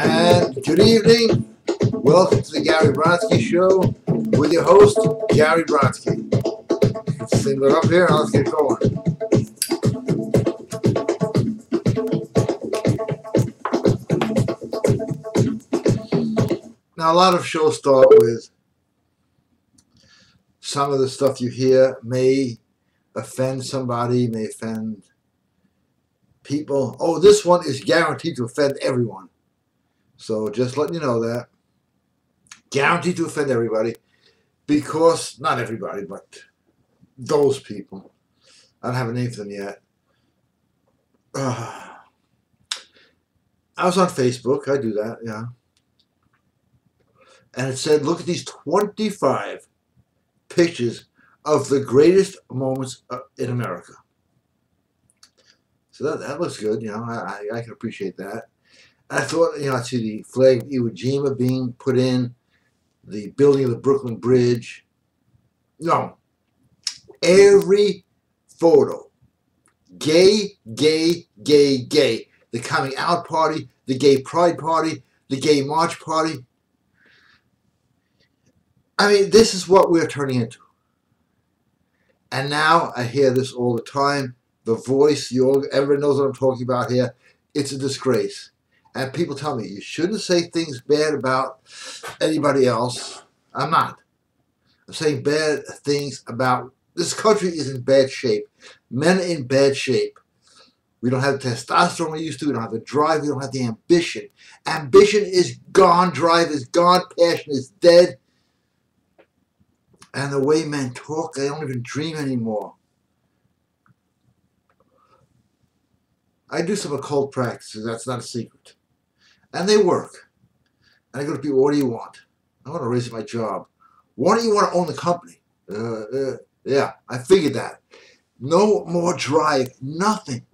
And good evening. Welcome to the Gary Brodsky Show with your host, Gary Brodsky. Let's sing it up here and let's get going. Now, a lot of shows start with some of the stuff you hear may offend somebody, may offend people. Oh, this one is guaranteed to offend everyone. So just letting you know that. Guaranteed to offend everybody. Because, not everybody, but those people. I don't have a name for them yet. I was on Facebook. I do that, yeah. And it said, look at these 25 pictures of the greatest moments in America. So that looks good, you know. I can appreciate that. I thought, you know, I see the flag of Iwo Jima being put in, the building of the Brooklyn Bridge. No. Every photo. Gay, gay, gay, gay. The coming out party, the gay pride party, the gay march party. I mean, this is what we're turning into. And now I hear this all the time. The Voice, everyone knows what I'm talking about here. It's a disgrace. And people tell me, you shouldn't say things bad about anybody else. I'm not. I'm saying bad things about, this country is in bad shape. Men are in bad shape. We don't have the testosterone we used to. We don't have the drive. We don't have the ambition. Ambition is gone. Drive is gone. Passion is dead. And the way men talk, they don't even dream anymore. I do some occult practices. That's not a secret. And they work. And I go to people, what do you want? I want to raise my job. Why don't you want to own the company? Yeah, I figured that. No more drive. Nothing.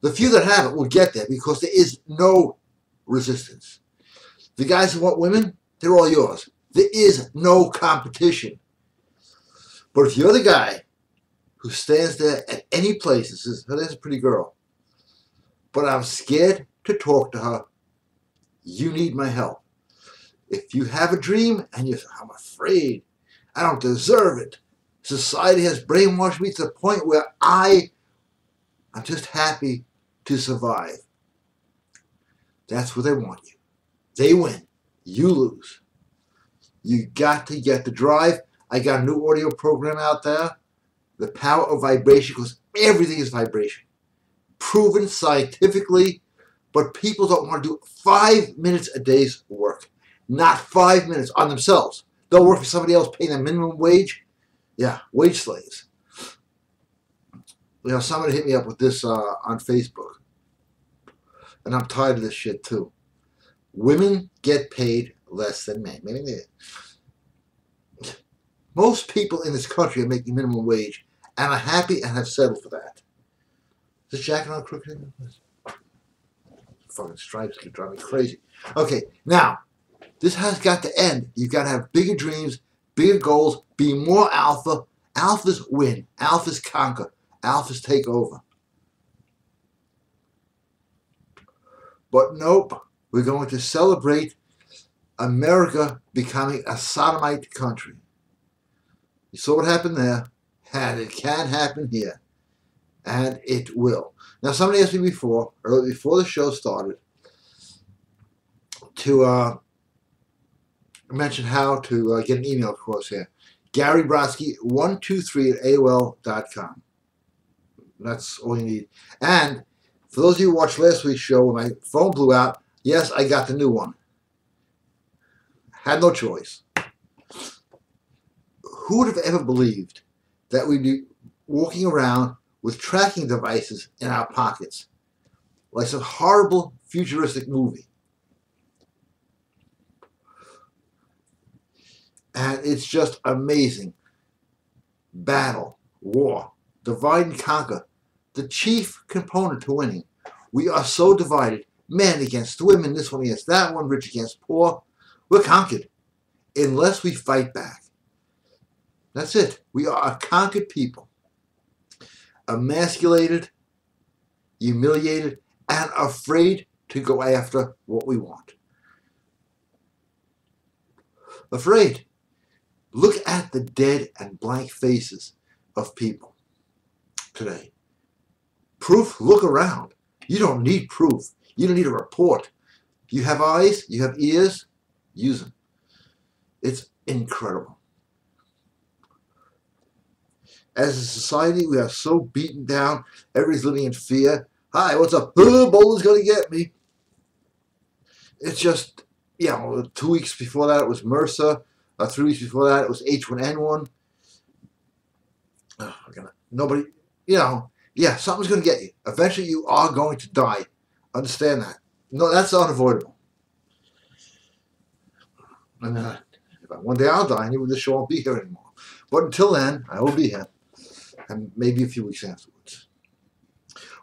The few that have it will get there because there is no resistance. The guys who want women, they're all yours. There is no competition. But if you're the guy who stands there at any place and says, oh, there's a pretty girl, but I'm scared to talk to her, you need my help. If you have a dream and you say, I'm afraid, I don't deserve it, society has brainwashed me to the point where I'm just happy to survive. That's where they want you. They win. You lose. You got to get the drive. I got a new audio program out there, The Power of Vibration, because everything is vibration. Proven scientifically, but people don't want to do 5 minutes a day's work. Not 5 minutes on themselves. They'll work for somebody else, paying them minimum wage. Yeah, wage slaves. You know, somebody hit me up with this on Facebook. And I'm tired of this shit too. Women get paid less than men. Most people in this country are making minimum wage and are happy and have settled for that. Is this jacket on crooked? Fucking stripes can drive me crazy. Okay, now, this has got to end. You've got to have bigger dreams, bigger goals, be more alpha. Alphas win. Alphas conquer. Alphas take over. But nope, we're going to celebrate America becoming a sodomite country. You saw what happened there, and it can happen here, and it will. Now, somebody asked me before the show started, to mention how to get an email, of course, here. Gary Brodsky 123@AOL.com. That's all you need. And for those of you who watched last week's show when my phone blew out, yes, I got the new one. Had no choice. Who would have ever believed that we'd be walking around with tracking devices in our pockets? Like some horrible futuristic movie. And it's just amazing. Battle, war, divide and conquer. The chief component to winning. We are so divided. Men against women, this one against that one, rich against poor. We're conquered. Unless we fight back. That's it. We are a conquered people. Emasculated, humiliated, and afraid to go after what we want. Afraid. Look at the dead and blank faces of people today. Proof? Look around. You don't need proof. You don't need a report. You have eyes, you have ears, use them. It's incredible. As a society, we are so beaten down. Everybody's living in fear. Hi, what's up? Boulder's going to get me. It's just, 2 weeks before that it was MRSA. 3 weeks before that it was H1N1. Nobody, something's going to get you. Eventually you are going to die. Understand that. No, that's unavoidable. And one day I'll die and this show won't be here anymore. But until then, I will be here. And maybe a few weeks afterwards.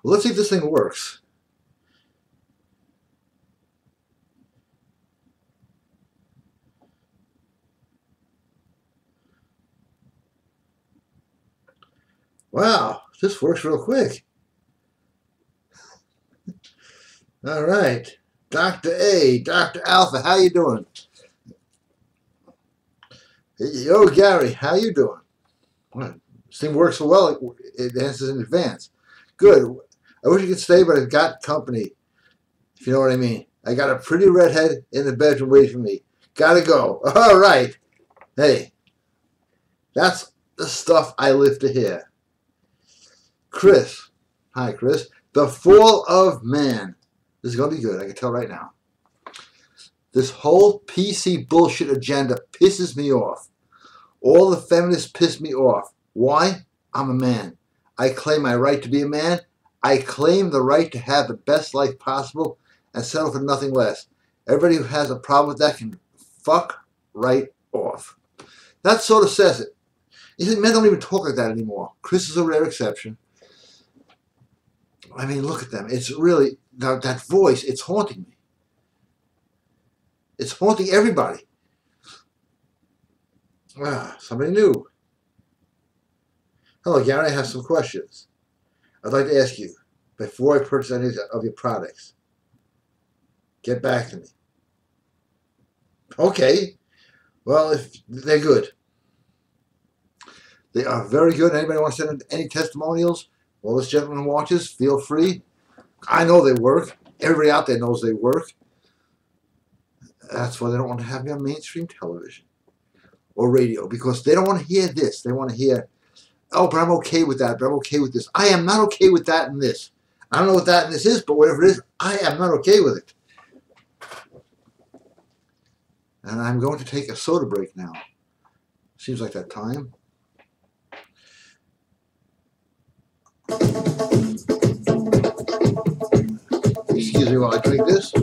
Well, let's see if this thing works. Wow, this works real quick. All right. Dr. A, Dr. Alpha, how you doing? Yo, Gary, how you doing? Well, this thing works so well, it answers in advance. Good. I wish you could stay, but I've got company, if you know what I mean. I got a pretty redhead in the bedroom waiting for me. Gotta go. All right. Hey, that's the stuff I live to hear. Chris. Hi, Chris. The fall of man. This is going to be good. I can tell right now. This whole PC bullshit agenda pisses me off. All the feminists piss me off. Why? I'm a man. I claim my right to be a man. I claim the right to have the best life possible and settle for nothing less. Everybody who has a problem with that can fuck right off. That sort of says it. You see, men don't even talk like that anymore. Chris is a rare exception. I mean, look at them. It's really, that voice, it's haunting me. It's haunting everybody. Somebody new. Hello, Gary. I have some questions. I'd like to ask you, before I purchase any of your products, get back to me. Okay. Well, if they're good. They are very good. Anybody want to send any testimonials? Well, this gentleman watches. Feel free. I know they work. Everybody out there knows they work. That's why they don't want to have me on mainstream television or radio, because they don't want to hear this. They want to hear, oh, but I'm okay with that, but I'm okay with this. I am not okay with that and this. I don't know what that and this is, but whatever it is, I am not okay with it. And I'm going to take a soda break now. Seems like that time. Excuse me while I drink this.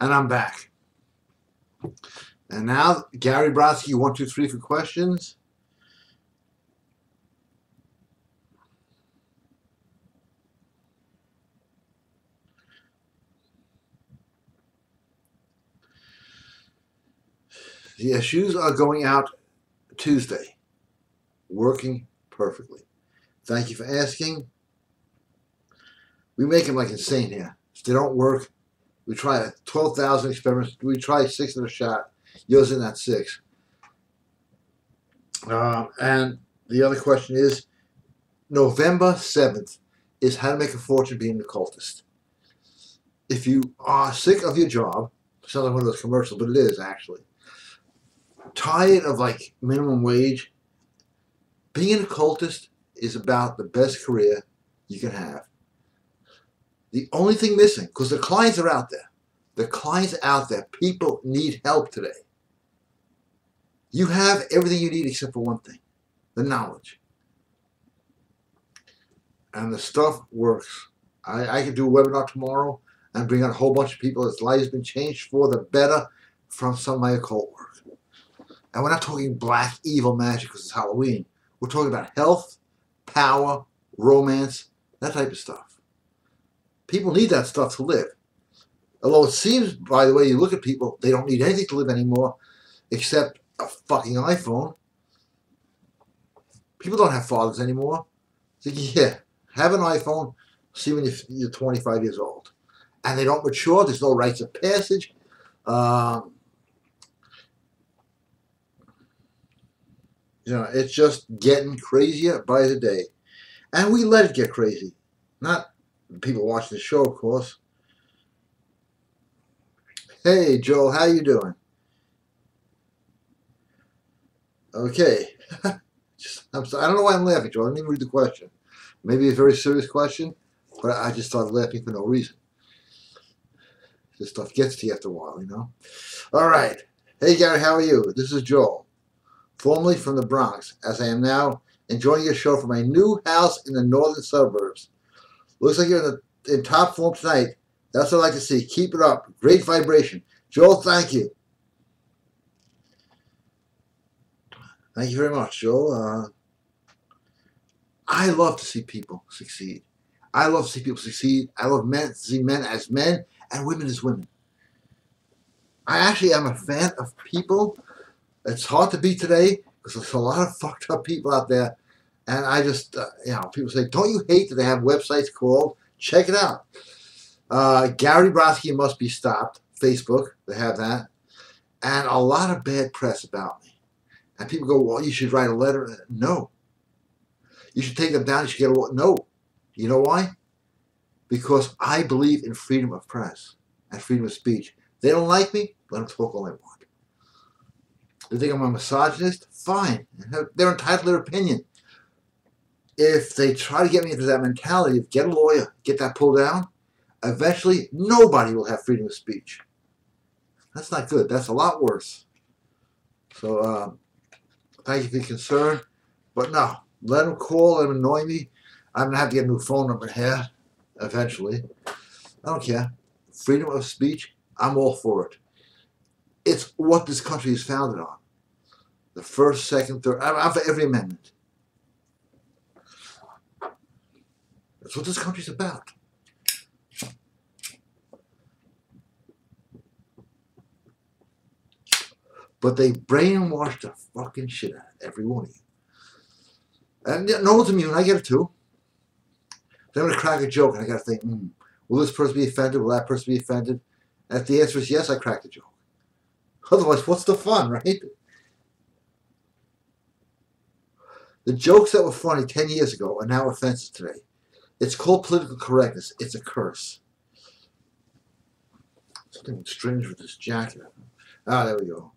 And I'm back. And now, Gary Brodsky, 1, 2, 3 for questions. The shoes are going out Tuesday. Working perfectly. Thank you for asking. We make them like insane here. If they don't work, we try 12,000 experiments. We try 6 in a shot. Yours in that 6. And the other question is, November 7th is How to Make a Fortune Being an Occultist. If you are sick of your job, sounds like one of those commercials, but it is actually. Tired of like minimum wage, being an occultist is about the best career you can have. The only thing missing, because the clients are out there. The clients are out there. People need help today. You have everything you need except for one thing. The knowledge. And the stuff works. I could do a webinar tomorrow and bring out a whole bunch of people whose lives have been changed for the better from some of my occult work. And we're not talking black evil magic because it's Halloween. We're talking about health, power, romance, that type of stuff. People need that stuff to live. Although it seems, by the way you look at people, they don't need anything to live anymore except a fucking iPhone. People don't have fathers anymore. So, yeah, have an iPhone, see when you're 25 years old. And they don't mature, there's no rites of passage. It's just getting crazier by the day. And we let it get crazy. Not people watching the show, of course. Hey, Joel, how you doing? Okay. I don't know why I'm laughing, Joel. I didn't even read the question. Maybe a very serious question, but I just started laughing for no reason. This stuff gets to you after a while, All right. Hey, Gary, how are you? This is Joel, formerly from the Bronx, as I am now enjoying your show from my new house in the northern suburbs. Looks like you're in top form tonight. That's what I like to see. Keep it up. Great vibration. Joel, thank you. Thank you very much, Joel. I love to see people succeed. I love to see people succeed. I love to see men as men and women as women. I actually am a fan of people. It's hard to beat today because there's a lot of fucked up people out there. And I just, people say, don't you hate that they have websites called? Check it out. Gary Brodsky must be stopped. Facebook, they have that. And a lot of bad press about me. And people go, well, you should write a letter. No. You should take them down. You should get a no. You know why? Because I believe in freedom of press and freedom of speech. They don't like me, let them talk all they want. They think I'm a misogynist? Fine. They're entitled to their opinion. If they try to get me into that mentality of get a lawyer, get that pulled down, eventually nobody will have freedom of speech. That's not good. That's a lot worse. So thank you for your concern. But no, let them call, let them annoy me. I'm going to have to get a new phone number here eventually. I don't care. Freedom of speech, I'm all for it. It's what this country is founded on. The first, second, third. I'm for every amendment. That's what this country's about. But they brainwash the fucking shit out of every one of you. And no one's immune. I get it too. They're going to crack a joke, and I got to think, will this person be offended? Will that person be offended? And if the answer is yes, I cracked the joke. Otherwise, what's the fun, right? The jokes that were funny 10 years ago are now offensive today. It's called political correctness. It's a curse. Something strange with this jacket. Ah, there we go.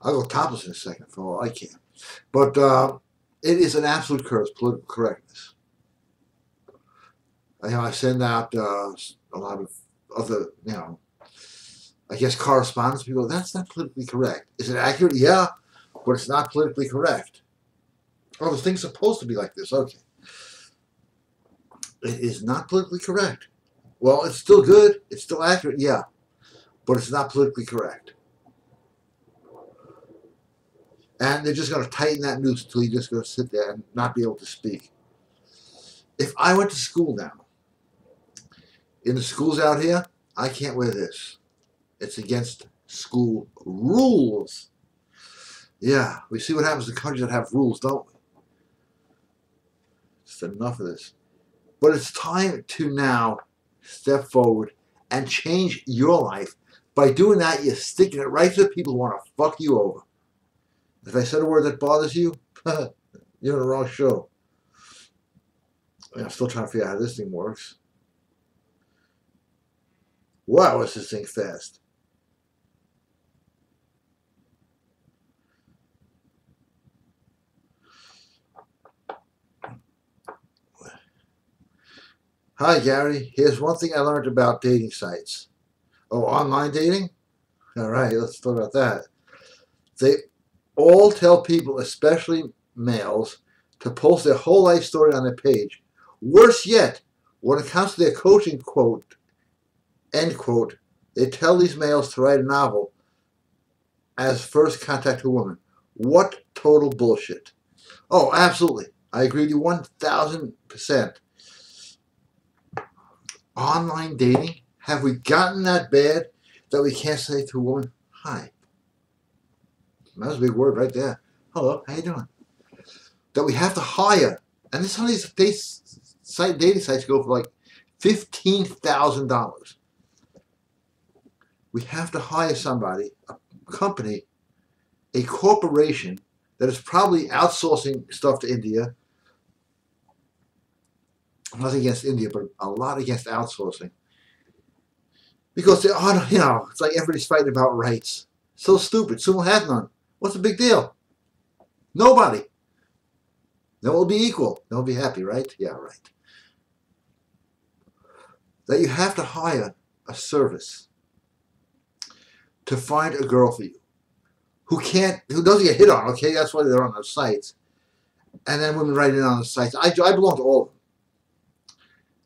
I'll go topless in a second for all I can. But it is an absolute curse, political correctness. I send out a lot of other, I guess correspondence. People go, that's not politically correct. Is it accurate? Yeah, but it's not politically correct. Oh, the thing's supposed to be like this. Okay. It is not politically correct. Well, it's still good. It's still accurate. Yeah, but it's not politically correct. And they're just going to tighten that noose until you're just going to sit there and not be able to speak. If I went to school now, in the schools out here, I can't wear this. It's against school rules. Yeah, we see what happens in countries that have rules, don't we? Just enough of this. But it's time to now step forward and change your life. By doing that, you're sticking it right to the people who want to fuck you over. If I said a word that bothers you, you're on the wrong show. I'm still trying to figure out how this thing works. Wow, is this thing fast. Hi, Gary. Here's one thing I learned about dating sites. Oh, online dating? All right, let's talk about that. They all tell people, especially males, to post their whole life story on their page. Worse yet, when it comes to their coaching quote, end quote, they tell these males to write a novel as first contact to a woman. What total bullshit. Oh, absolutely. I agree with you 1,000%. Online dating? Have we gotten that bad that we can't say to a woman, hi? That was a big word right there. Hello, how you doing? That we have to hire And some of these dating sites go for like $15,000. We have to hire somebody, a company, a corporation that is probably outsourcing stuff to India. Nothing against India, but a lot against outsourcing. Because it's like everybody's fighting about rights. So stupid. Some will have none. What's the big deal? Nobody. Then we'll be equal. Then we'll be happy, right? Yeah, right. That you have to hire a service to find a girl for you who doesn't get hit on, okay? That's why they're on those sites. And then women write in on the sites. I belong to all of them.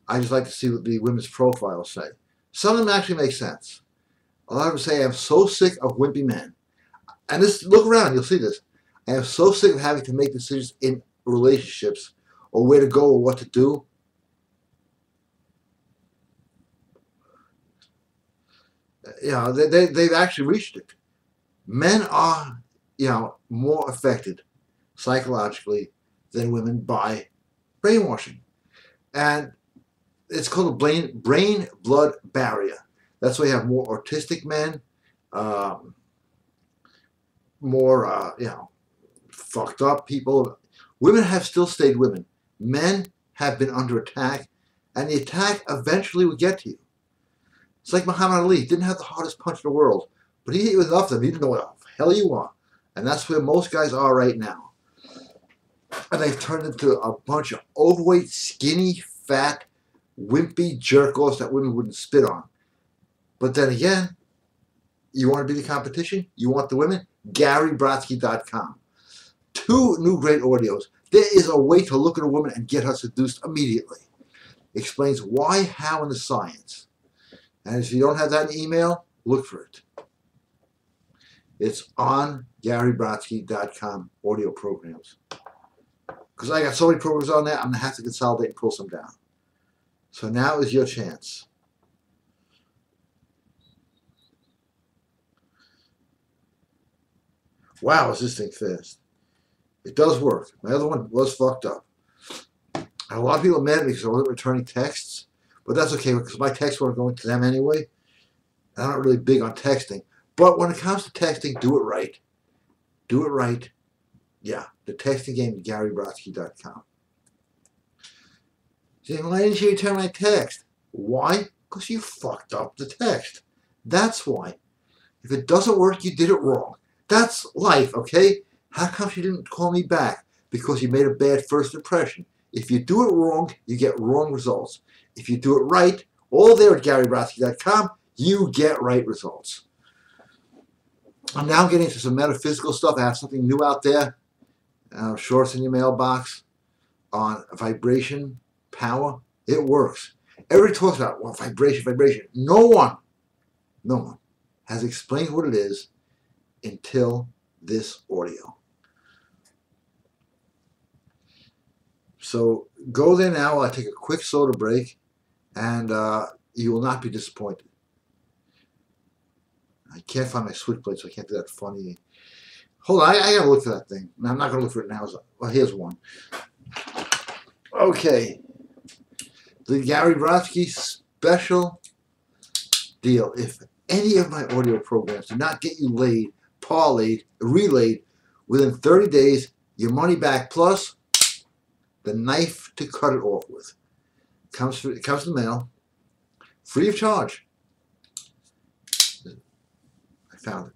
I just like to see what the women's profiles say. Some of them actually make sense. A lot of them say, I'm so sick of wimpy men. And look around, you'll see this. I am so sick of having to make decisions in relationships or where to go or what to do. They've actually reached it. Men are, more affected psychologically than women by brainwashing. And it's called a brain-blood barrier. That's why you have more autistic men, more, fucked up people. Women have still stayed women. Men have been under attack, and the attack eventually will get to you. It's like Muhammad Ali. He didn't have the hardest punch in the world, but he hit you with enough of them. He didn't know what the hell you are. And that's where most guys are right now. And they've turned into a bunch of overweight, skinny, fat, wimpy jerk-offs that women wouldn't spit on. But then again, you want to be the competition? You want the women? GaryBrodsky.com. 2 new great audios. There is a way to look at a woman and get her seduced immediately. Explains why, how, and the science. And if you don't have that in email, look for it. It's on GaryBrodsky.com audio programs. Because I got so many programs on there, I'm going to have to consolidate and pull some down. So now is your chance. Wow, is this thing fast. It does work. My other one was fucked up. And a lot of people are mad at me because I wasn't returning texts. But that's okay because my texts weren't going to them anyway. And I'm not really big on texting. But when it comes to texting, do it right. Do it right. Yeah, the texting game at GaryBrodsky.com. Saying, why didn't you return my text? Why? Because you fucked up the text. That's why. If it doesn't work, you did it wrong. That's life, okay? How come you didn't call me back? Because you made a bad first impression. If you do it wrong, you get wrong results. If you do it right, all there at GaryBrodsky.com, you get right results. I'm now getting into some metaphysical stuff. I have something new out there. I'm sure it's in your mailbox on vibration power. It works. Everybody talks about, well, vibration. No one has explained what it is until this audio. So go there now. I'll take a quick soda break, and you will not be disappointed. I can't find my switchblade, so I can't do that funny. Hold on, I gotta look for that thing. I'm not gonna look for it now. Well, here's one. Okay. The Gary Brodsky special deal. If any of my audio programs do not get you laid, parlayed, relayed within 30 days, your money back plus the knife to cut it off with. It comes in the mail, free of charge. I found it.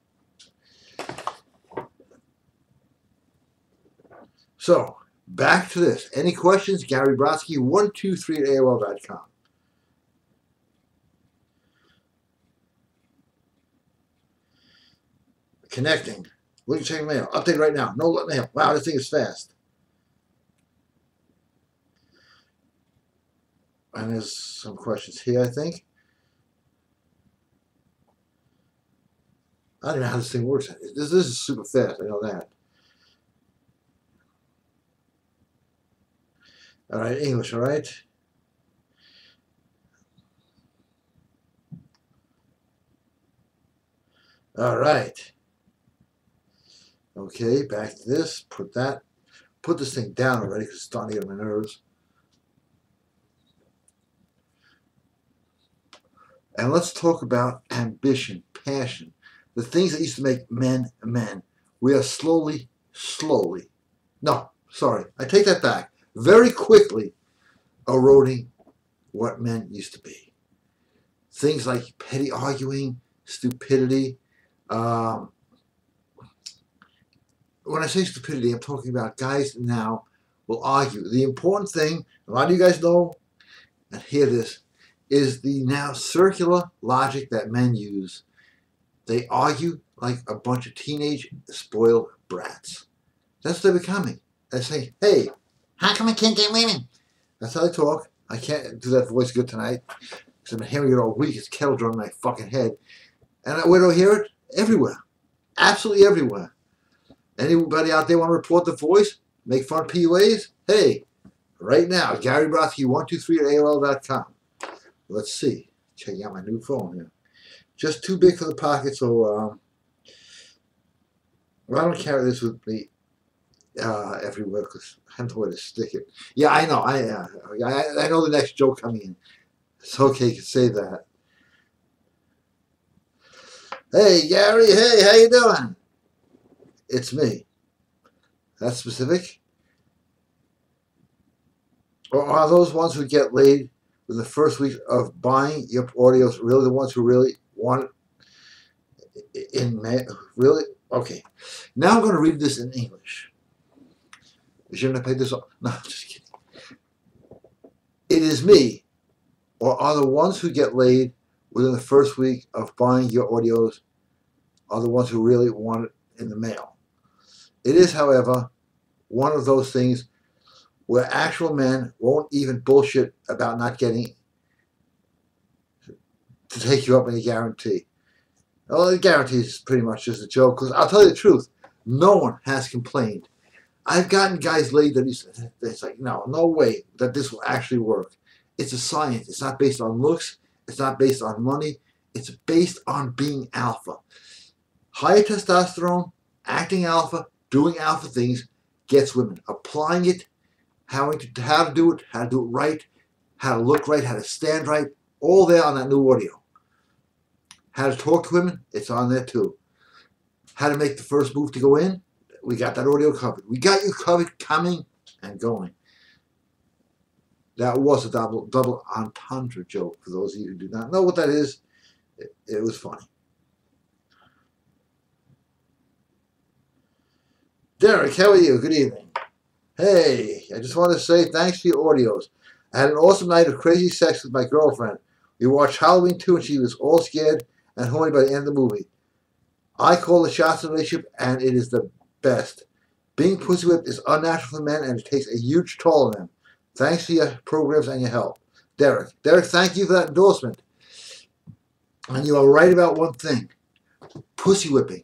So, back to this. Any questions? Gary Brodsky, 123 at AOL.com. Connecting. Look at checking mail. Update right now. No mail. Wow, this thing is fast. And there's some questions here, I think. I don't know how this thing works. This is super fast. I know that. All right, English, all right? All right. Okay, back to this. Put that put this thing down already because it's starting to get on my nerves. And let's talk about ambition, passion, the things that used to make men men. We are slowly, no, sorry, I take that back, very quickly eroding what men used to be. Things like petty arguing, stupidity. When I say stupidity, I'm talking about guys now will argue. The important thing, a lot of you guys know and hear this, is the now circular logic that men use. They argue like a bunch of teenage spoiled brats. That's what they're becoming. They say, hey, how come I can't get women? That's how they talk. I can't do that voice good tonight because I've been hearing it all week. It's kettle drum in my fucking head. And where do I hear it? Everywhere. Absolutely everywhere. Anybody out there want to report the voice? Make fun of PUAs? Hey, right now, Gary Brodsky 123 at AOL.com. Let's see. Checking out my new phone here. Just too big for the pocket, so well, I don't carry this with me everywhere because I don't know where to stick it. Yeah, I know. I know the next joke coming in. It's okay, you can say that. Hey, Gary. Hey, how you doing? It's me. That's specific. Or are those ones who get laid in the first week of buying your audios really the ones who really want it in May? Really? Okay. Now I'm going to read this in English. Shouldn't I pay this off? No, just kidding. It is me, or are the ones who get laid within the first week of buying your audios are the ones who really want it in the mail. It is, however, one of those things where actual men won't even bullshit about not getting to take you up on a guarantee. Well, the guarantee is pretty much just a joke, because I'll tell you the truth, no one has complained. I've gotten guys laid that it's like, no way that this will actually work. It's a science. It's not based on looks. It's not based on money. It's based on being alpha. Higher testosterone, acting alpha, doing alpha things gets women. Applying it, how to do it right, how to look right, how to stand right, all there on that new audio. How to talk to women, it's on there too. How to make the first move to go in, we got that audio covered. We got you covered coming and going. That was a double entendre joke for those of you who do not know what that is. It was funny. Derek, how are you? Good evening. Hey, I just want to say thanks for your audios. I had an awesome night of crazy sex with my girlfriend. We watched Halloween 2 and she was all scared and horny by the end of the movie. I call the shots in the relationship and it is the best. Being pussy whipped is unnatural for men and it takes a huge toll on them. Thanks for your programs and your help. Derek, thank you for that endorsement. And you are right about one thing. Pussy whipping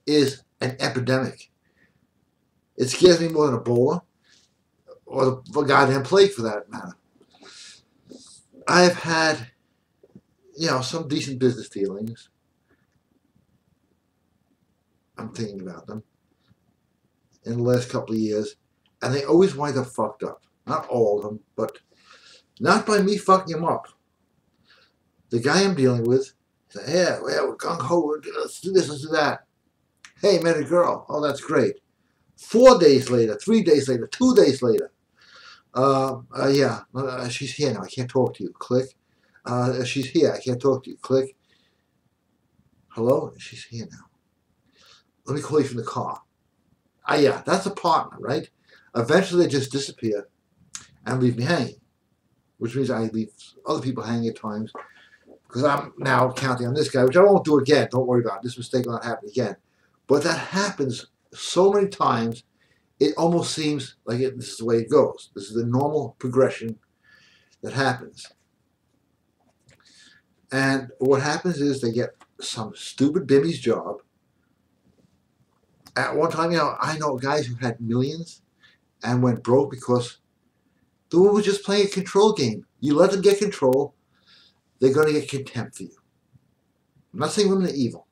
is an epidemic. It scares me more than Ebola or the goddamn plague for that matter. I've had, some decent business dealings. I'm thinking about them in the last couple of years, and they always wind up fucked up. Not all of them, but not by me fucking them up. The guy I'm dealing with, said, yeah, we're gung-ho, let's do this, let's do that. Hey, met a girl. Oh, that's great. 4 days later, 3 days later, 2 days later. She's here now. I can't talk to you. Click. She's here. I can't talk to you. Click. Hello? She's here now. Let me call you from the car. Yeah, that's a partner, right? Eventually they just disappear and leave me hanging, which means I leave other people hanging at times because I'm now counting on this guy, which I won't do again. Don't worry about it. This mistake will not happen again. But that happens so many times, it almost seems like this is the way it goes. This is the normal progression that happens. And what happens is they get some stupid bimmy's job. At one time, I know guys who had millions and went broke because the woman was just playing a control game. You let them get control, they're going to get contempt for you. I'm not saying women are evil.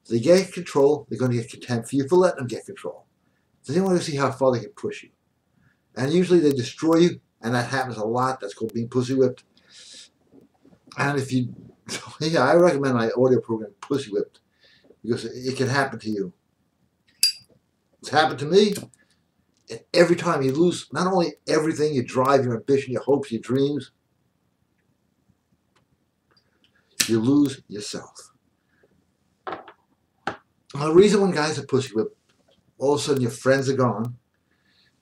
If they get control, they're going to get contempt for you for letting them get control. They want to see how far they can push you. And usually they destroy you, and that happens a lot. That's called being pussy whipped. And if you, yeah, I recommend my audio program, Pussy Whipped, because it can happen to you. It's happened to me. And every time you lose not only everything, your drive, your ambition, your hopes, your dreams, you lose yourself. And the reason when guys are pussy whipped, all of a sudden your friends are gone,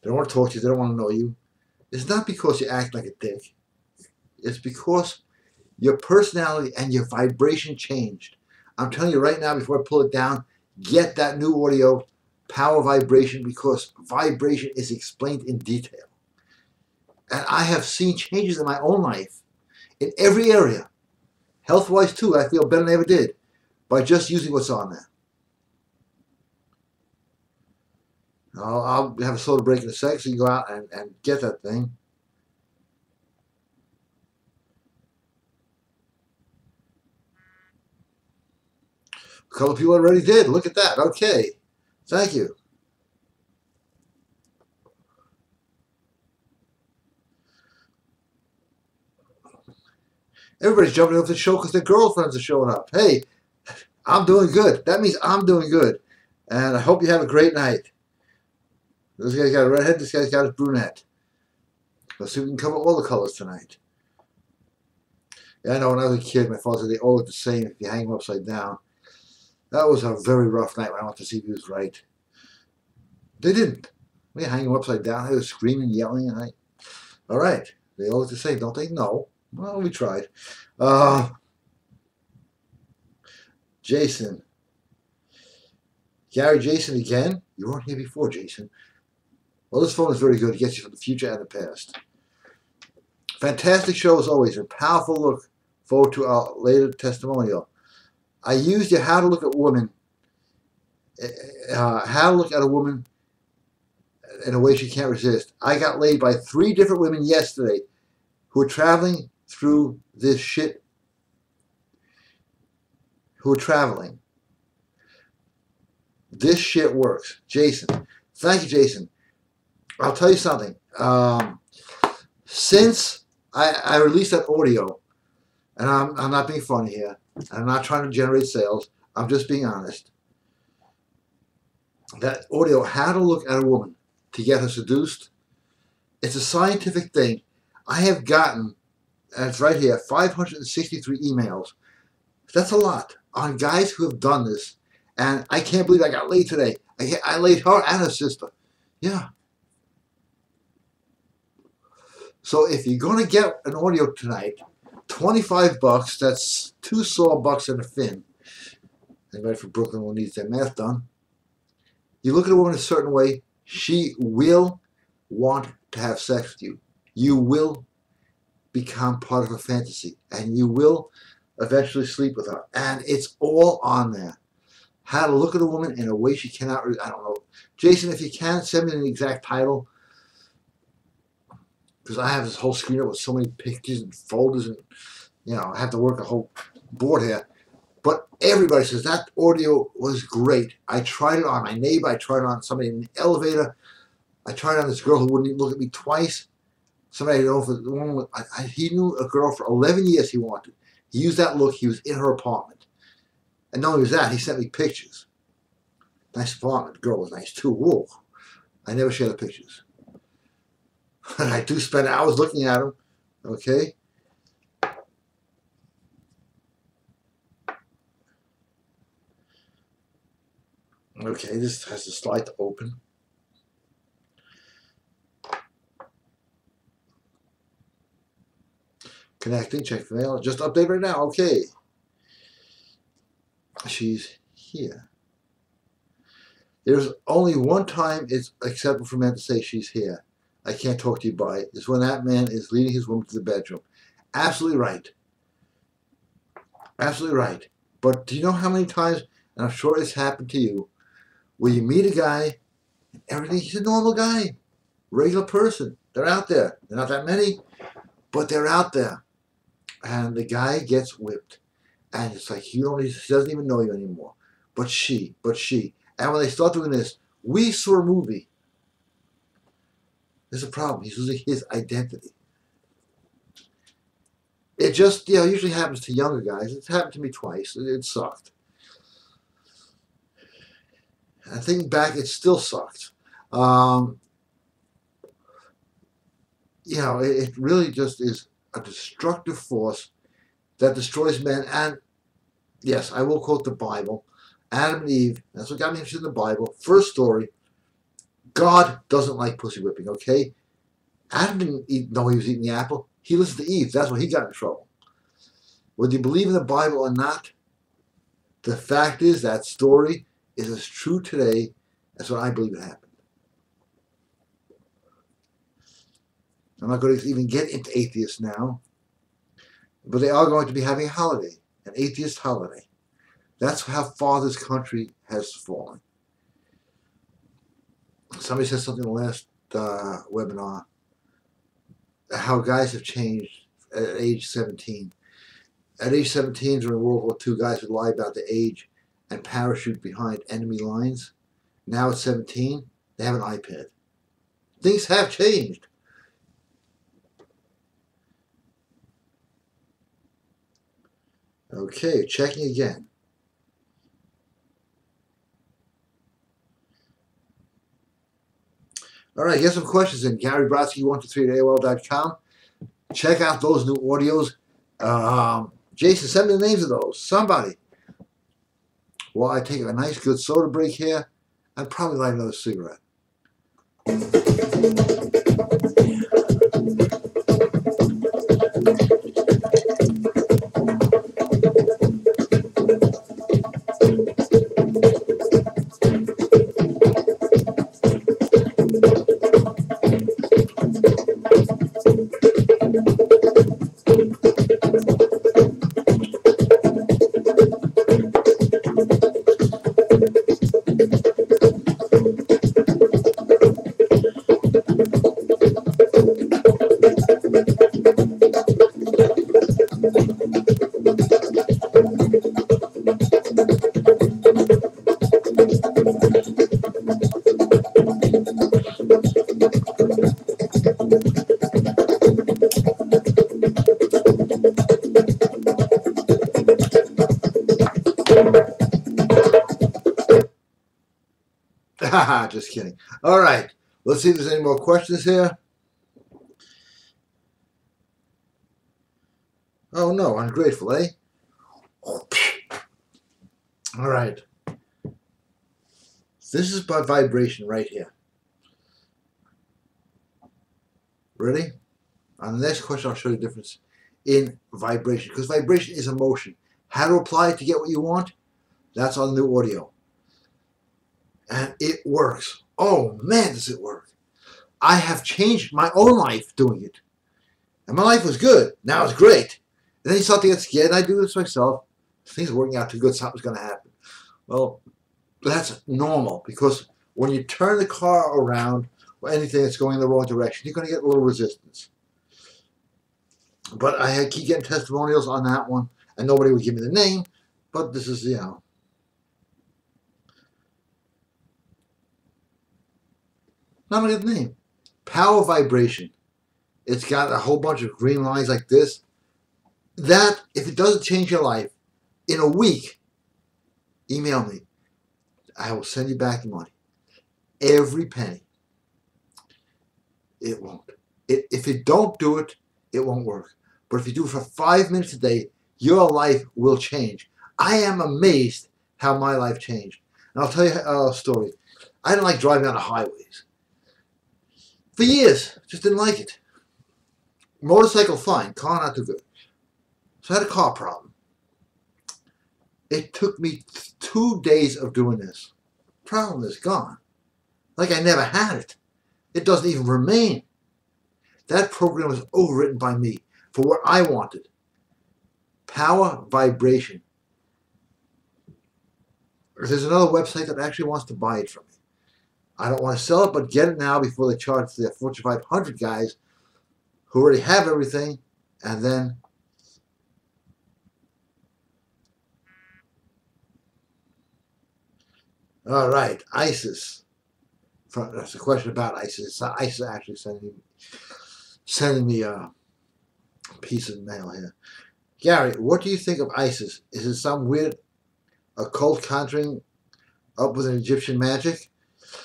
they don't want to talk to you, they don't want to know you, it's not because you act like a dick. It's because your personality and your vibration changed. I'm telling you right now, before I pull it down, get that new audio, Power Vibration, because vibration is explained in detail. And I have seen changes in my own life, in every area, health-wise too. I feel better than I ever did by just using what's on there. I'll have a soda break in a sec, so you can go out and get that thing. A couple of people already did. Look at that. Okay. Thank you. Everybody's jumping off the show because their girlfriends are showing up. Hey, I'm doing good. That means I'm doing good. And I hope you have a great night. This guy's got a redhead. This guy's got a brunette. Let's see if we can cover all the colors tonight. Yeah, I know when I was a kid, my father said they all look the same if you hang them upside down. That was a very rough night when I went to see if he was right. They didn't. We hang them upside down. They were screaming, yelling, and all right. They all look the same, don't they? No. Well, we tried. Jason. Gary, Jason again? You weren't here before, Jason. Well, this phone is very good. It gets you from the future and the past. Fantastic show as always. A powerful look forward to our later testimonial. I used your how to look at women, how to look at a woman in a way she can't resist. I got laid by 3 different women yesterday who are traveling through this shit, who are traveling. This shit works. Jason. Thank you, Jason. I'll tell you something. Since I released that audio, and I'm not being funny here, I'm not trying to generate sales, I'm just being honest. That audio, how to look at a woman to get her seduced, it's a scientific thing. I have gotten, and it's right here, 563 emails. That's a lot on guys who have done this. And I can't believe I got laid today. I laid her and her sister. Yeah. So if you're going to get an audio tonight, $25, that's 2 saw bucks and a fin. Anybody from Brooklyn will need their math done. You look at a woman a certain way, she will want to have sex with you. You will become part of her fantasy, and you will eventually sleep with her. And it's all on there. How to look at a woman in a way she cannot, I don't know. Jason, if you can, send me the exact title. Because I have this whole screen up with so many pictures and folders, and you know, I have to work a whole board here. But everybody says that audio was great. I tried it on my neighbor. I tried it on somebody in the elevator. I tried it on this girl who wouldn't even look at me twice. Somebody I know for the one. He knew a girl for 11 years he wanted. He used that look. He was in her apartment. And not only was that, he sent me pictures. Nice apartment. The girl was nice too. Whoa. I never share the pictures. And I do spend hours looking at them. Okay. Okay, this has to slide to open. Connecting, check the mail. Just update right now. Okay. She's here. There's only one time it's acceptable for men to say she's here. I can't talk to you by it. It's when that man is leading his woman to the bedroom. Absolutely right. Absolutely right. But do you know how many times, and I'm sure it's happened to you, where you meet a guy and everything, he's a normal guy, regular person. They're out there. They're not that many, but they're out there. And the guy gets whipped. And it's like, he doesn't even know you anymore. But she. And when they start doing this, we saw a movie. There's a problem. He's losing his identity. It just, usually happens to younger guys. It's happened to me twice. It sucked. And thinking back, it still sucked. It really just is a destructive force that destroys men. And yes, I will quote the Bible. Adam and Eve, that's what got me interested in the Bible. First story, God doesn't like pussy whipping, okay? Adam didn't know he was eating the apple. He listened to Eve. That's why he got in trouble. Whether you believe in the Bible or not, the fact is that story is as true today as what I believe it happened. I'm not going to even get into atheists now, but they are going to be having a holiday, an atheist holiday. That's how far this country has fallen. Somebody said something in the last webinar, how guys have changed at age 17. At age 17, during World War II, guys would lie about their age and parachute behind enemy lines. Now at 17, they have an iPad. Things have changed. Okay, checking again. All right, get some questions in. Gary Brodsky 123 at AOL.com. Check out those new audios. Jason, send me the names of those. Somebody. While I take a nice good soda break here, I'd probably light another cigarette. Just kidding. All right. Let's see if there's any more questions here. Oh, no. Ungrateful, eh? All right. This is by vibration right here. Ready? On the next question, I'll show you the difference in vibration. Because vibration is emotion. How to apply it to get what you want? That's on the new audio. And it works. Oh, man, does it work. I have changed my own life doing it. And my life was good. Now it's great. And then you start to get scared. And I do this myself. Things are working out too good. Something's going to happen. Well, that's normal. Because when you turn the car around or anything that's going in the wrong direction, you're going to get a little resistance. But I keep getting testimonials on that one. And nobody would give me the name. But this is, not a good name. Power vibration. It's got a whole bunch of green lines like this. That, if it doesn't change your life, in a week, email me. I will send you back the money. Every penny. It won't. If you don't do it, it won't work. But if you do it for 5 minutes a day, your life will change. I am amazed how my life changed. And I'll tell you a story. I didn't like driving on the highways. For years, just didn't like it. Motorcycle, fine. Car, not too good. So I had a car problem. It took me 2 days of doing this. Problem is gone. Like I never had it. It doesn't even remain. That program was overwritten by me for what I wanted. Power vibration. There's another website that actually wants to buy it from me. I don't want to sell it, but get it now before they charge their Fortune 500 guys who already have everything, and then all right, ISIS. That's a question about ISIS. It's not ISIS actually sending me a piece of mail here. Gary, what do you think of ISIS? Is it some weird occult conjuring up with an Egyptian magic?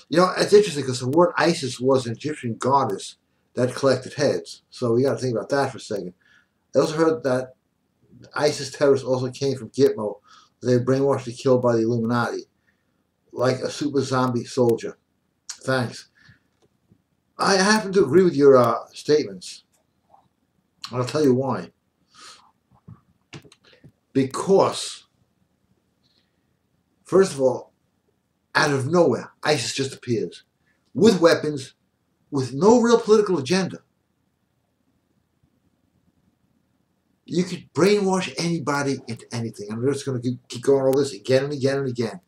You know, it's interesting because the word ISIS was an Egyptian goddess that collected heads. So we got to think about that for a second. I also heard that ISIS terrorists also came from Gitmo. They were brainwashed and killed by the Illuminati, like a super zombie soldier. Thanks. I happen to agree with your statements. I'll tell you why. Because, first of all, out of nowhere, ISIS just appears with weapons, with no real political agenda. You could brainwash anybody into anything. I'm just going to keep going all this again and again and again.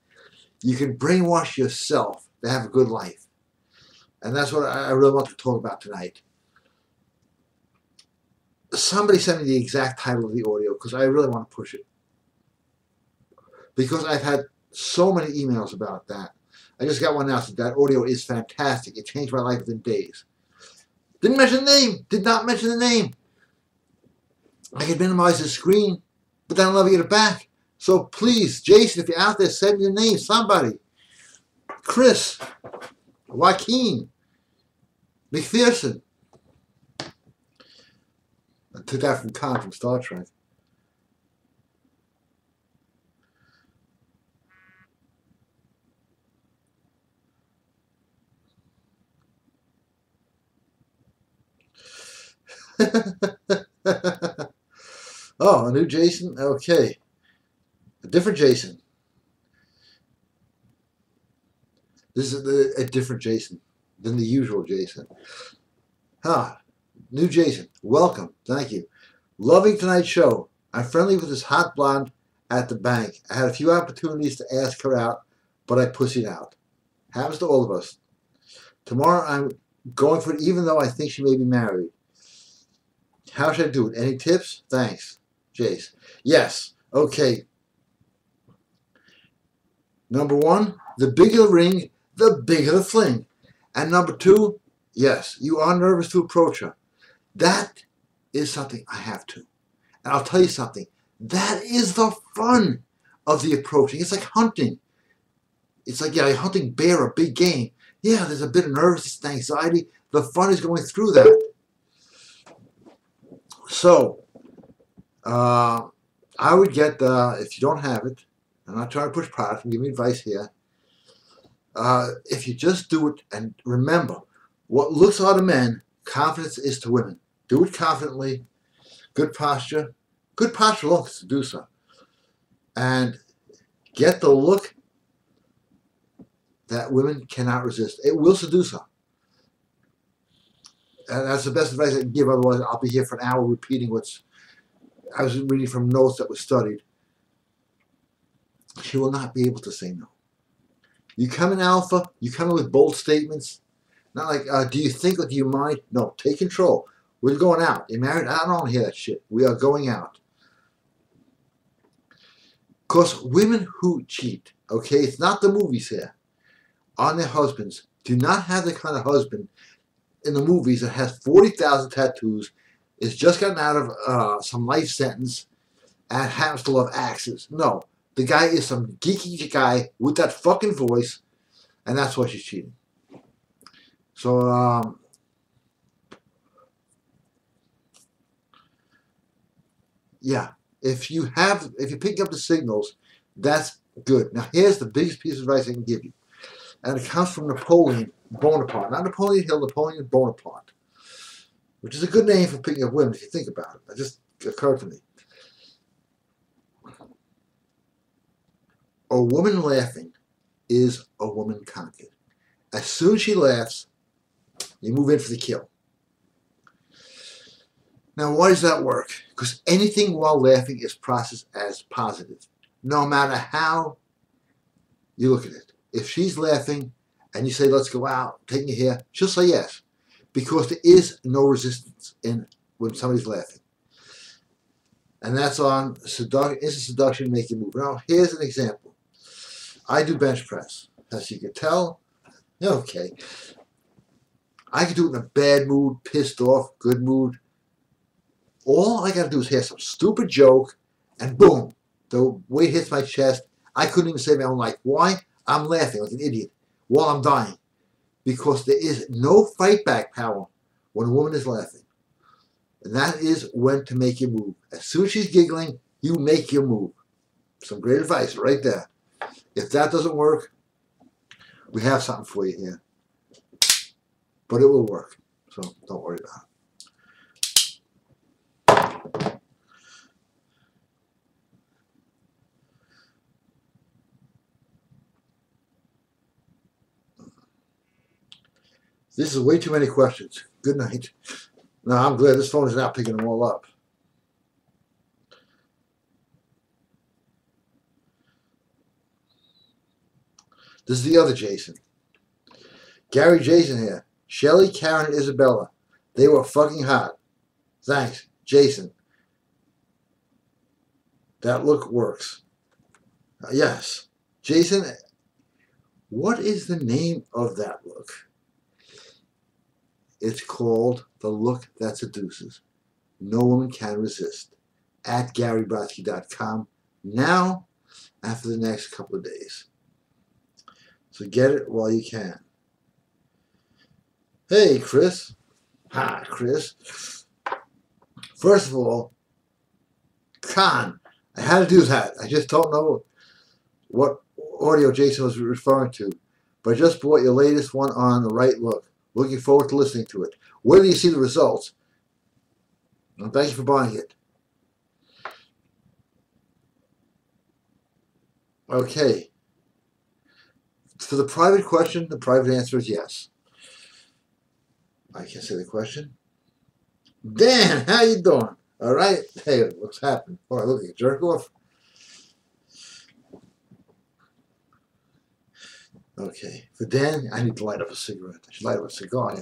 You can brainwash yourself to have a good life. And that's what I really want to talk about tonight. Somebody sent me the exact title of the audio because I really want to push it. Because I've had so many emails about that. I just got one now that that audio is fantastic. It changed my life within days. Didn't mention the name. Did not mention the name. I could minimize the screen, but then I'll never get it back. So please, Jason, if you're out there, send me your name. Somebody. Chris. Joaquin. McPherson. I took that from Khan from Star Trek. Oh, a new Jason? Okay. A different Jason. This is a different Jason than the usual Jason. New Jason. Welcome. Thank you. Loving tonight's show. I'm friendly with this hot blonde at the bank. I had a few opportunities to ask her out, but I pussied out. Happens to all of us. Tomorrow I'm going for it even though I think she may be married. How should I do it? Any tips? Thanks. Jace. Yes. Okay. Number one, the bigger the ring, the bigger the fling. And number two, yes, you are nervous to approach her. That is something I have to. And I'll tell you something. That is the fun of the approaching. It's like hunting. It's like, yeah, you're hunting bear or big game. Yeah, there's a bit of nervousness and anxiety. The fun is going through that. So, I would get, if you don't have it, I'm not trying to push product, I'm giving you advice here. If you just do it, and remember, what looks odd to men, confidence is to women. Do it confidently, good posture alone can seduce her. And get the look that women cannot resist. It will seduce her. And that's the best advice I can give, otherwise I'll be here for an hour repeating what's I was reading from notes that were studied. She will not be able to say no. You come in alpha, you come in with bold statements. Not like, do you think or do you mind? No, take control. We're going out. You're married? I don't want to hear that shit. We are going out. Because women who cheat, okay, it's not the movies here, on their husbands, do not have the kind of husband in the movies that has 40,000 tattoos, is just gotten out of some life sentence, and happens to love axes. No. The guy is some geeky guy with that fucking voice, and that's why she's cheating. So, yeah, if you pick up the signals, that's good. Now, here's the biggest piece of advice I can give you, and it comes from Napoleon Bonaparte, not Napoleon Hill, Napoleon Bonaparte, which is a good name for picking up women if you think about it. That just occurred to me. A woman laughing is a woman conquered. As soon as she laughs, you move in for the kill. Now, why does that work? Because anything while laughing is processed as positive, no matter how you look at it. If she's laughing and you say, let's go out, take me here, she'll say yes. Because there is no resistance when somebody's laughing. And that's on instant seduction, make you move. Now, here's an example. I do bench press. As you can tell, Okay. I can do it in a bad mood, pissed off, good mood. All I gotta do is hear some stupid joke, and boom, the weight hits my chest. I couldn't even save my own life. Why? I'm laughing like an idiot while I'm dying. Because there is no fight back power when a woman is laughing. And that is when to make your move. As soon as she's giggling, you make your move. Some great advice right there. If that doesn't work, we have something for you here. But it will work. So don't worry about it. This is way too many questions. Good night. Now, I'm glad this phone is now picking them all up. This is the other Jason. Gary Jason here. Shelly, Karen, and Isabella. They were fucking hot. Thanks, Jason. That look works. Yes. Jason, what is the name of that look? It's called The Look That Seduces. No Woman Can Resist. At GaryBrodsky.com now and for the next couple of days. So get it while you can. Hey, Chris. Hi, Chris. First of all, Con. I had to do that. I just don't know what audio Jason was referring to. But I just bought your latest one on The Right Look. Looking forward to listening to it. Where do you see the results? And thank you for buying it. Okay. For the private question, the private answer is yes. I can say the question. Dan, how you doing? All right. Hey, what's happening? Oh, I look like a jerk off. Okay. For Dan, I need to light up a cigarette. I should light up a cigar.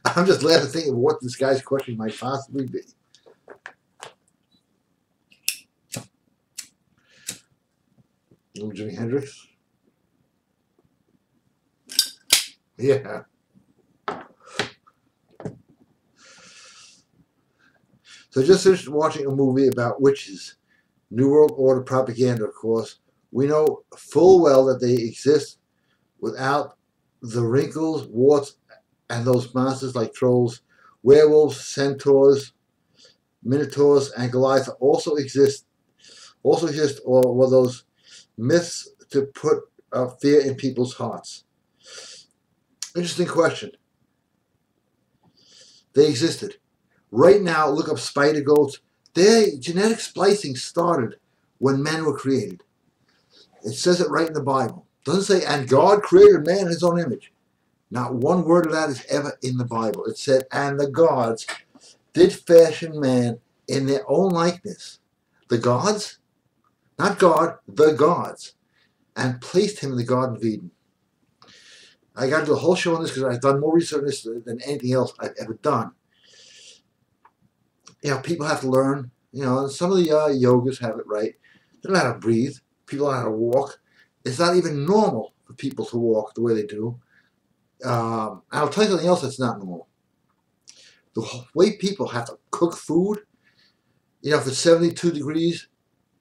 I'm just laughing thinking of what this guy's question might possibly be. Little Jimi Hendrix. Yeah. So just finished watching a movie about witches. New World Order propaganda, of course. We know full well that they exist without the wrinkles, warts, and those monsters like trolls, werewolves, centaurs, minotaurs, and Goliath also exist, or were those myths to put fear in people's hearts? Interesting question. They existed. Right now, look up spider goats. Their genetic splicing started when men were created. It says it right in the Bible. It doesn't say, and God created man in his own image. Not one word of that is ever in the Bible. It said, and the gods did fashion man in their own likeness. The gods? Not God, the gods. And placed him in the Garden of Eden. I got to do a whole show on this because I've done more research on this than anything else I've ever done. You know, people have to learn. You know, some of the yogas have it right. They don't know how to breathe. People don't know how to walk. It's not even normal for people to walk the way they do. I'll tell you something else that's not normal. The way people have to cook food, you know, if it's 72 degrees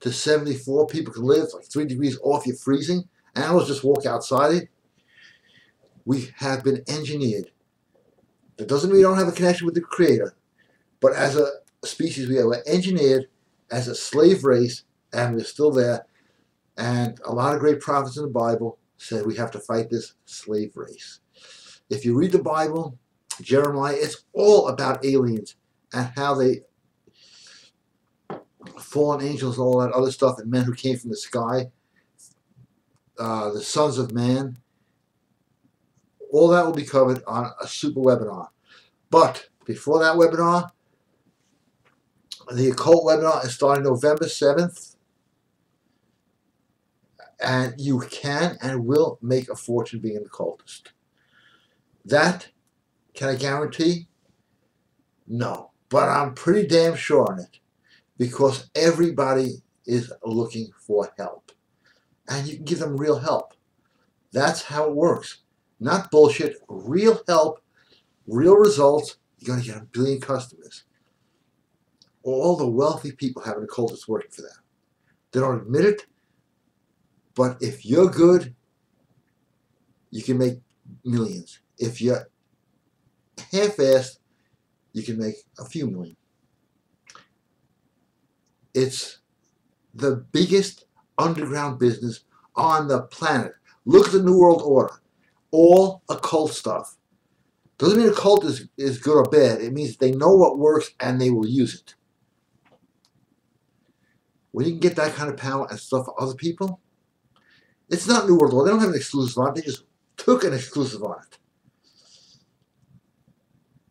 to 74, people can live like 3 degrees off, you're freezing. Animals just walk outside it. We have been engineered. That doesn't mean we don't have a connection with the Creator, but as a species, we were engineered as a slave race, and we're still there. And a lot of great prophets in the Bible said we have to fight this slave race. If you read the Bible, Jeremiah, it's all about aliens and how they, fallen angels and all that other stuff, and men who came from the sky, the sons of man. All that will be covered on a super webinar. But before that webinar, the occult webinar is starting November 7th. And you can and will make a fortune being an occultist. That, can I guarantee? No. But I'm pretty damn sure on it. Because everybody is looking for help. And you can give them real help. That's how it works. Not bullshit. Real help, real results. You're going to get a billion customers. All the wealthy people have an occultist working for them. They don't admit it, but if you're good, you can make millions. If you're half-assed, you can make a few million. It's the biggest underground business on the planet. Look at the New World Order. All occult stuff. Doesn't mean occult is good or bad. It means they know what works and they will use it. When you can get that kind of power and stuff for other people, it's not New World Order. They don't have an exclusive on it. They just took an exclusive on it.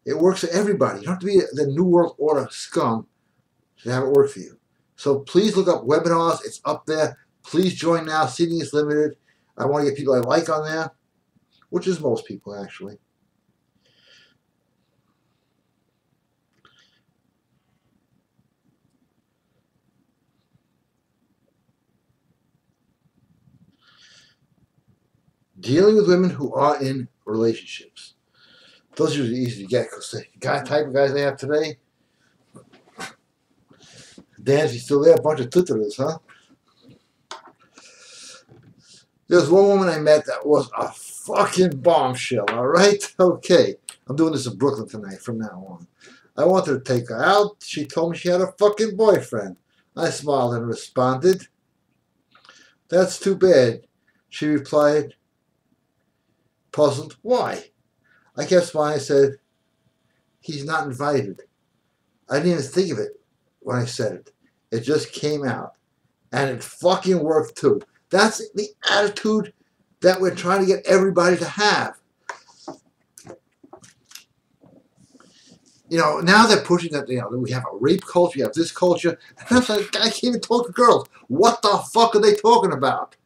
It works for everybody. You don't have to be the New World Order scum to have it work for you. So please look up webinars. It's up there. Please join now. Seating is limited. I want to get people I like on there, which is most people actually. Dealing with women who are in relationships. Those are usually easy to get because the type of guys they have today. Dan, she's still there. A bunch of tutors, huh? There's one woman I met that was a fucking bombshell, all right? Okay. I'm doing this in Brooklyn tonight from now on. I wanted to take her out. She told me she had a fucking boyfriend. I smiled and responded, "That's too bad." She replied, puzzled, "Why?" I kept smiling and said, "He's not invited." I didn't even think of it when I said it. It just came out. And it fucking worked too. That's the attitude that we're trying to get everybody to have. You know, now they're pushing that, you know, we have a rape culture, we have this culture. And I'm like, I can't even talk to girls. What the fuck are they talking about?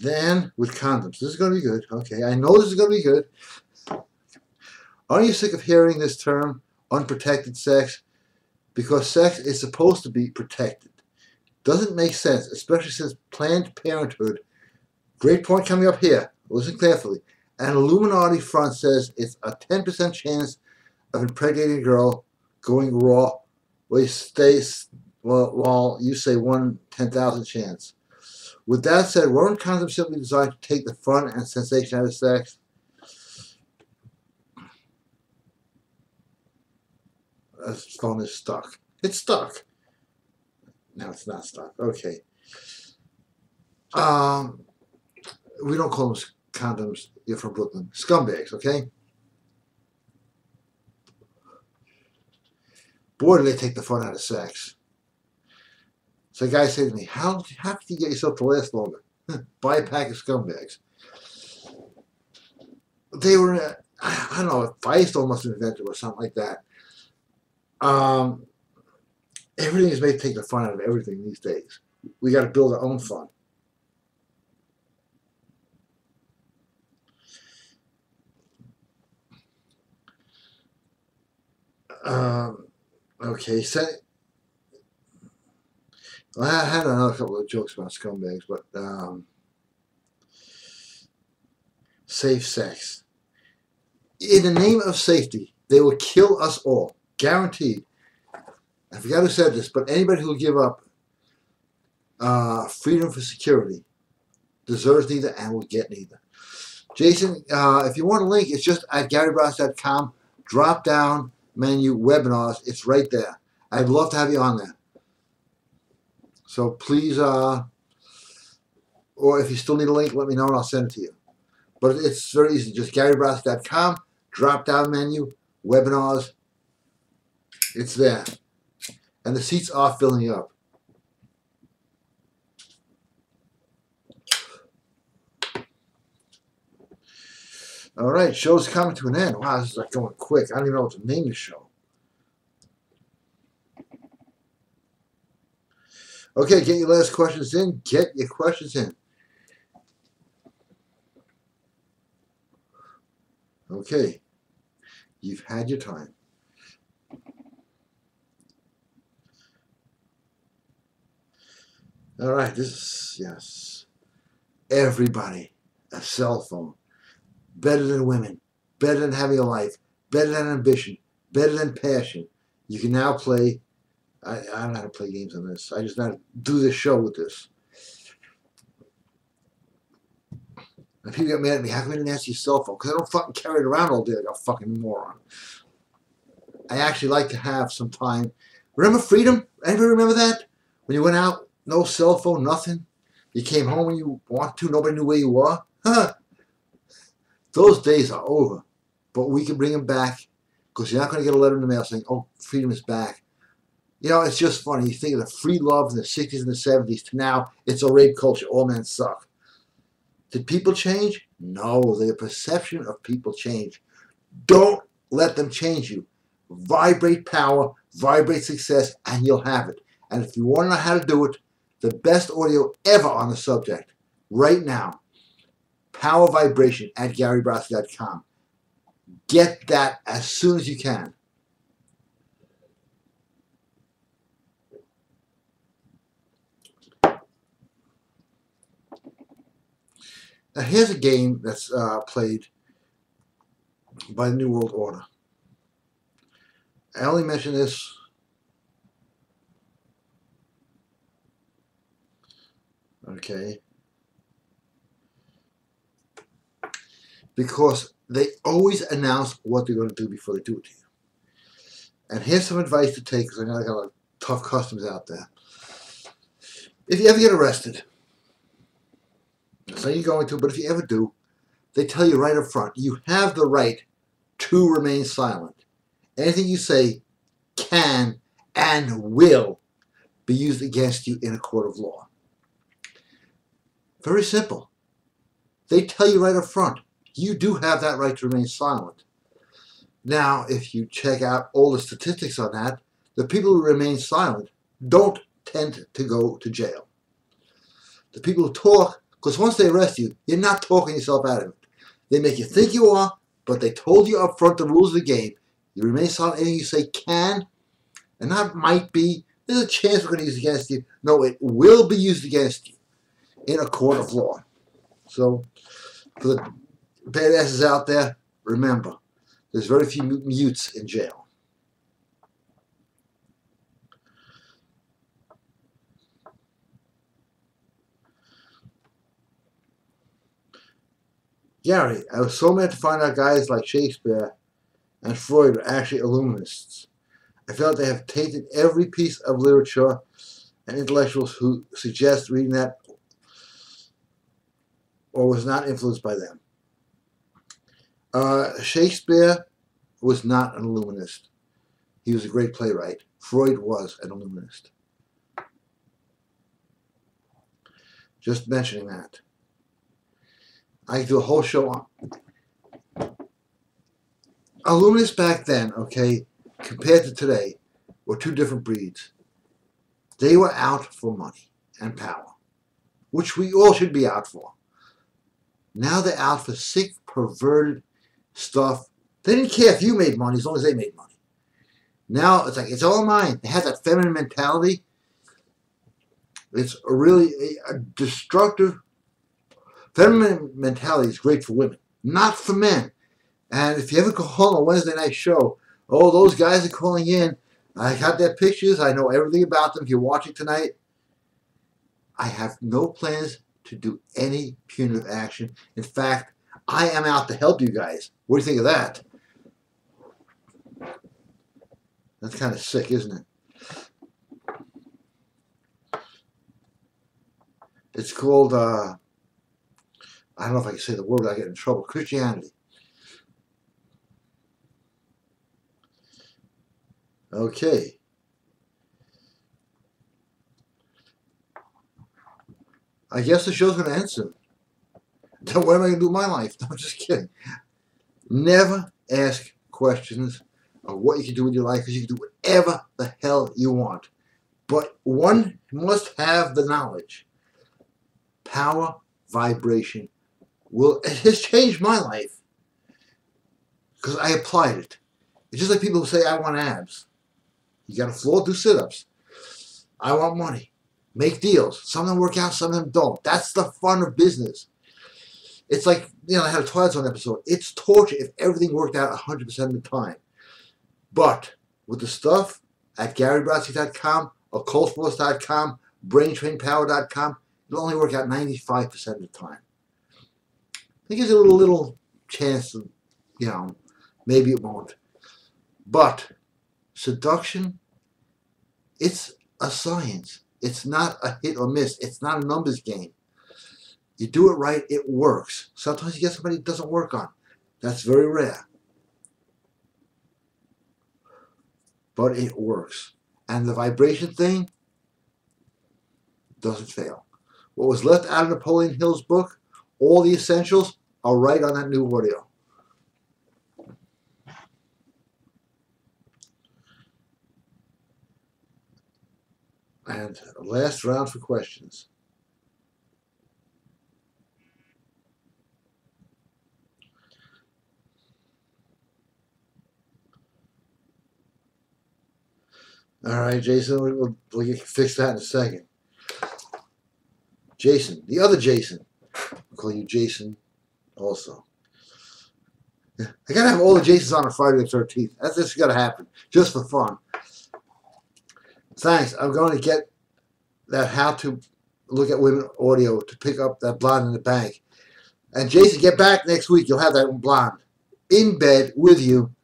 Then with condoms. This is going to be good. Okay, I know this is going to be good. Aren't you sick of hearing this term, unprotected sex? Because sex is supposed to be protected. Doesn't make sense, especially since Planned Parenthood, great point coming up here, listen carefully, an Illuminati front says it's a 10% chance of impregnating a girl going raw, while you say 1/10,000 chance. With that said, weren't condoms simply designed to take the fun and sensation out of sex? This phone is stuck. It's stuck. Now it's not stuck. Okay. We don't call them condoms. You're from Brooklyn. Scumbags, okay? Boy, do they take the fun out of sex. So a guy said to me, how can you get yourself to last longer? Buy a pack of scumbags. They were, I don't know, Firestone must have invented or something like that. Everything is made to take the fun out of everything these days. We got to build our own fun. Okay, so well, I had another couple of jokes about scumbags, but safe sex. In the name of safety, they will kill us all, guaranteed. I forgot who said this, but anybody who will give up freedom for security deserves neither and will get neither. Jason, if you want a link, it's just at GaryBrodsky.com. Drop down menu webinars. It's right there. I'd love to have you on there. So please, or if you still need a link, let me know and I'll send it to you. But it's very easy. Just GaryBrodsky.com. Drop down menu webinars. It's there. And the seats are filling up. All right, show's coming to an end. Wow, this is like going quick. I don't even know what to name the show. Okay, get your last questions in. Get your questions in. Okay, you've had your time. All right, this is, yes. Everybody, a cell phone. Better than women. Better than having a life. Better than ambition. Better than passion. You can now play. I don't know how to play games on this. I just know how to do this show with this. And people get mad at me. How come you didn't answer your cell phone? Because I don't fucking carry it around all day like a fucking moron. I actually like to have some time. Remember freedom? Anybody remember that? When you went out, no cell phone, nothing. You came home when you want to. Nobody knew where you were. Those days are over. But we can bring them back because you're not going to get a letter in the mail saying, oh, freedom is back. You know, it's just funny. You think of the free love in the 60s and the 70s to now, it's a rape culture. All men suck. Did people change? No, their perception of people change. Don't let them change you. Vibrate power, vibrate success, and you'll have it. And if you want to know how to do it, the best audio ever on the subject, right now, Power Vibration at GaryBrodsky.com. Get that as soon as you can. Now here's a game that's played by the New World Order. I only mention this because they always announce what they're going to do before they do it to you. And here's some advice to take, because I know I got a lot of tough customers out there. If you ever get arrested, so you're going to, but if you ever do, they tell you right up front, you have the right to remain silent. Anything you say can and will be used against you in a court of law. Very simple. They tell you right up front, you do have that right to remain silent. Now, if you check out all the statistics on that, the people who remain silent don't tend to go to jail. The people who talk, because once they arrest you, you're not talking yourself out of it. They make you think you are, but they told you up front the rules of the game. You remain silent, anything you say can, and that might be, there's a chance we're going to use it against you. No, it will be used against you in a court of law. So, for the badasses out there, remember, there's very few mutes in jail. Gary, I was so mad to find out guys like Shakespeare and Freud were actually Illuminists. I felt they have tainted every piece of literature and intellectuals who suggest reading that or was not influenced by them. Shakespeare was not an Illuminist. He was a great playwright. Freud was an Illuminist. Just mentioning that. I could do a whole show on Illuminists back then, okay, compared to today, were two different breeds. They were out for money and power, which we all should be out for. Now they're out for sick, perverted stuff. They didn't care if you made money as long as they made money. Now it's like, it's all mine. They have that feminine mentality. It's a really a destructive. Feminine mentality is great for women, not for men. And if you ever call on a Wednesday night show, oh, those guys are calling in. I got their pictures. I know everything about them. If you're watching tonight, I have no plans to do any punitive action. In fact, I am out to help you guys. What do you think of that? That's kind of sick, isn't it? It's called, I don't know if I can say the word without getting in trouble, Christianity. Okay. I guess the show's going to end soon. Then what am I going to do with my life? No, I'm just kidding. Never ask questions of what you can do with your life, because you can do whatever the hell you want. But one must have the knowledge. Power, vibration, it has changed my life because I applied it. It's just like people who say, I want abs. You got a floor, do sit-ups. I want money. Make deals. Some of them work out, some of them don't. That's the fun of business. It's like, I had a Twilight Zone episode. It's torture if everything worked out 100% of the time. But with the stuff at GaryBrodsky.com, OccultForce.com, BrainTrainPower.com, it'll only work out 95% of the time. It gives you a little chance of, maybe it won't. But seduction, it's a science. It's not a hit or miss. It's not a numbers game. You do it right, it works. Sometimes you get somebody it doesn't work on. That's very rare. But it works. And the vibration thing doesn't fail. What was left out of Napoleon Hill's book, all the essentials, are right on that new audio. And last round for questions. All right, Jason, we'll fix that in a second. Jason, the other Jason. I'll call you Jason also. I gotta have all the Jasons on Friday the 13th. That's just gotta happen, just for fun. Thanks. I'm going to get that How to Look at Women audio to pick up that blonde in the bank. And Jason, get back next week. You'll have that blonde in bed with you.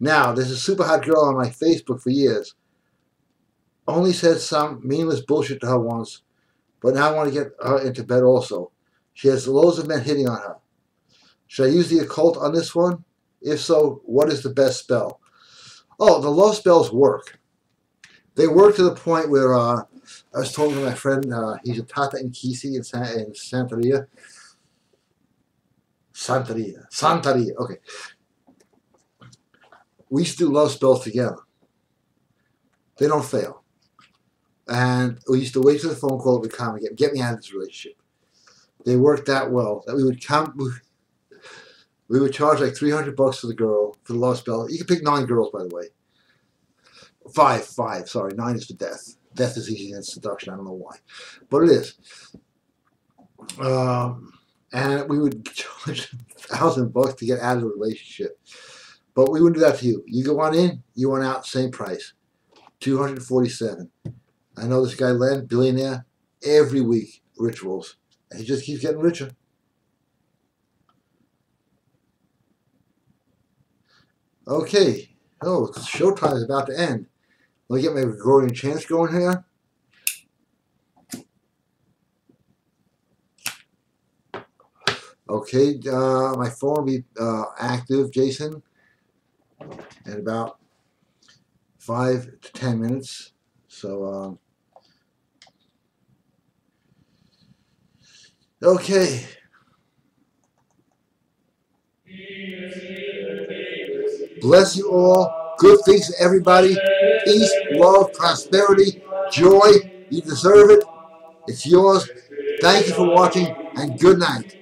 Now, there's a super hot girl on my Facebook for years. Only said some meaningless bullshit to her once, but now I want to get her into bed also. She has loads of men hitting on her. Should I use the occult on this one? If so, what is the best spell? Oh, the love spells work. They work to the point where I was talking to my friend, he's a Tata in Kisi in Santeria. Santeria, okay. We used to do love spells together. They don't fail. And we used to wait for the phone call that would come and get me out of this relationship. They worked that well that we would charge like $300 for the girl, for the love spell. You can pick 9 girls, by the way. Five, sorry. 9 is for death. Death is easy than seduction. I don't know why. But it is. And we would charge $1,000 to get out of the relationship. But we wouldn't do that to you. You go on in, you went out, same price. $247. I know this guy, Len, billionaire, every week, rituals. And he just keeps getting richer. Okay. Oh, showtime is about to end. Let me get my Gregorian chants going here. Okay, my phone will be active, Jason, in about 5 to 10 minutes. So, okay. Bless you all. Good things to everybody. Peace, love, prosperity, joy. You deserve it. It's yours. Thank you for watching, and good night.